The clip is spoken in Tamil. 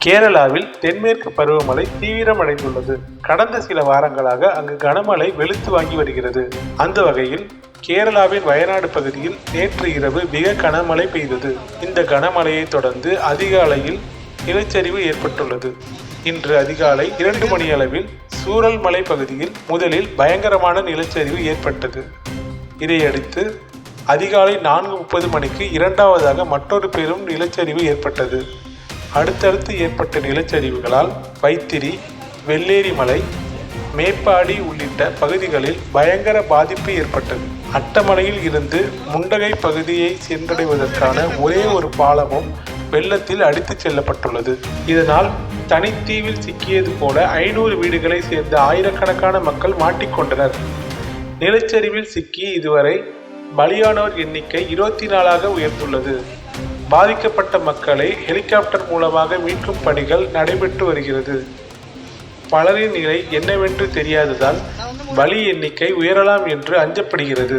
கேரளாவில் தென்மேற்கு பருவமழை தீவிரமடைந்துள்ளது. கடந்த சில வாரங்களாக அங்கு கனமழை வெளுத்து வாங்கி வருகிறது. அந்த வகையில் கேரளாவின் வயநாடு பகுதியில் நேற்று இரவு மிக கனமழை பெய்தது. இந்த கனமழையை தொடர்ந்து அதிகாலையில் நிலச்சரிவு ஏற்பட்டுள்ளது. இன்று அதிகாலை 2 மணியளவில் சூரல்மலை பகுதியில் முதலில் பயங்கரமான நிலச்சரிவு ஏற்பட்டது. இதையடுத்து அதிகாலை 4:30 மணிக்கு இரண்டாவதாக மற்றொரு பெரும் நிலச்சரிவு ஏற்பட்டது. அடுத்தடுத்து ஏற்பட்ட நிலச்சரிவுகளால் வைத்திரி, வெள்ளேரி மலை, மேப்பாடி உள்ளிட்ட பகுதிகளில் பயங்கர பாதிப்பு ஏற்பட்டது. அட்டமலையில் இருந்து முண்டகை பகுதியை சென்றடைவதற்கான ஒரே ஒரு பாலமும் வெள்ளத்தில் அடித்துச் செல்லப்பட்டுள்ளது. இதனால் தனித்தீவில் சிக்கியது போல 500 வீடுகளை சேர்ந்த ஆயிரக்கணக்கான மக்கள் மாட்டிக்கொண்டனர். நிலச்சரிவில் சிக்கி இதுவரை பலியானோர் எண்ணிக்கை 24ஆக உயர்ந்துள்ளது. பாதிக்கப்பட்ட மக்களை ஹெலிகாப்டர் மூலமாக மீட்கும் பணிகள் நடைபெற்று வருகிறது. பலரின் நிலை என்னவென்று தெரியாததால் பலி எண்ணிக்கை உயரலாம் என்று அஞ்சப்படுகிறது.